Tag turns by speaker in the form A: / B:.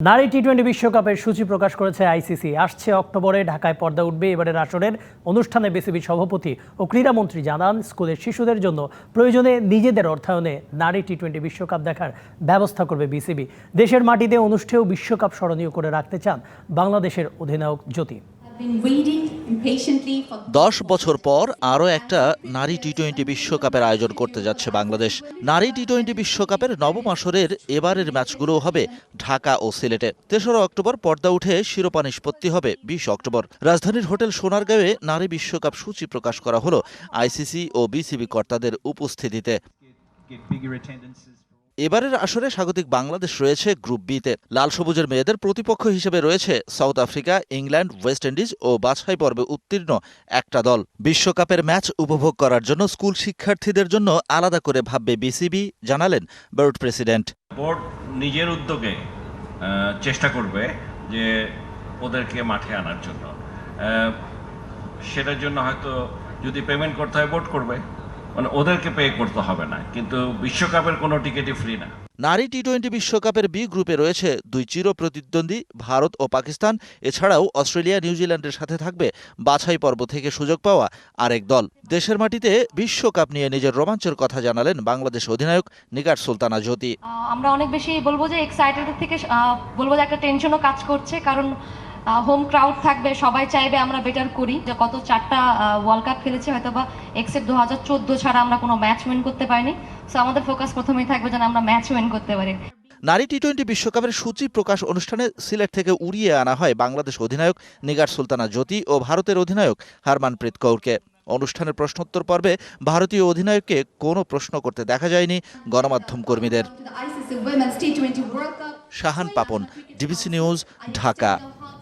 A: নারী টি-20 বিশ্বকাপের সূচি প্রকাশ করেছে আইসিসি। আসছে অক্টোবরে ঢাকায় পর্দা উঠবে এবারের আসরের অনুষ্ঠানে। বিসিবি সভাপতি ও ক্রীড়ামন্ত্রী জানান, স্কুলের শিশুদের জন্য প্রয়োজনে নিজেদের অর্থায়নে নারী টি-20 বিশ্বকাপ দেখার ব্যবস্থা করবে বিসিবি। দেশের মাটিতে অনুষ্ঠেয় বিশ্বকাপ স্মরণীয় করে রাখতে চান বাংলাদেশের অধিনায়ক জ্যোতি।
B: 10 বছর পর আরও একটা নারী টি-20 বিশ্বকাপের আয়োজন করতে যাচ্ছে বাংলাদেশ। নারী টি-20 বিশ্বকাপের নবম আসরের এবারের ম্যাচগুলো হবে ঢাকা ও সিলেটে। 3রা অক্টোবর পর্দা উঠে শিরোপা নিষ্পত্তি হবে 20 অক্টোবর। রাজধানীর হোটেল সোনারগাঁওয়ে নারী বিশ্বকাপ সূচি প্রকাশ করা হলো আইসিসি ও বিসিবি কর্তাদের উপস্থিতিতে। এবারের আসরে স্বাগতিক বাংলাদেশ রয়েছে গ্রুপ বিতে। লাল সবুজের মেয়েদের প্রতিপক্ষ হিসেবে রয়েছে South Africa, England, West Indies ও বাছাই পর্বে উত্তীর্ণ একটা দল। বিশ্বকাপের ম্যাচ উপভোগ করার জন্য স্কুল শিক্ষার্থীদের জন্য আলাদা করে ভাববে বিসিবি, জানালেন বোর্ড প্রেসিডেন্ট।
C: বোর্ড নিজের উদ্যোগে চেষ্টা করবে যে ওদেরকে মাঠে আনার জন্য। সেটার জন্য হয়তো যদি পেমেন্ট করতে হয় বোর্ড করবে, মানে ওদেরকে পে করতে হবে না, কিন্তু বিশ্বকাপের কোনো টিকিটই ফ্রি না।
B: নারী টি-20 বিশ্বকাপের বি গ্রুপে রয়েছে দুই চির প্রতিদ্বন্দ্বী ভারত ও পাকিস্তান। এছাড়াও অস্ট্রেলিয়া, নিউজিল্যান্ডের সাথে থাকবে বাছাই পর্ব থেকে সুযোগ পাওয়া আরেক দল। দেশের মাটিতে বিশ্বকাপ নিয়ে নিজের রোমাঞ্চের কথা জানালেন বাংলাদেশ অধিনায়ক নিগার সুলতানা জ্যোতি।
D: আমরা অনেক বেশি বলবো যে এক্সাইটেড থেকে বলবো যে একটা টেনশনও কাজ করছে, কারণ হোম ক্রাউড থাকবে, সবাই চাইবে আমরা বেটার করি। যে গত 4টা ওয়ার্ল্ড কাপ খেলেছি, হয়তো বা এক্সেপ্ট 2014 ছাড়া আমরা কোনো ম্যাচ উইন করতে পারিনি। সো আমাদের ফোকাস প্রথমেই থাকবে যেন আমরা ম্যাচ উইন করতে পারি।
B: নারী টি-20 বিশ্বকাপের সূচি প্রকাশ অনুষ্ঠানে সিলেট থেকে উড়িয়ে আনা হয় বাংলাদেশ অধিনায়ক নিগার সুলতানা জ্যোতি ও ভারতের অধিনায়ক হারমানপ্রীত কৌরকে। অনুষ্ঠানের প্রশ্নোত্তর পর্বে ভারতীয় অধিনায়ককে কোনো প্রশ্ন করতে দেখা যায়নি গণমাধ্যম কর্মীদের। Shahan Papon, DBC news, Dhaka.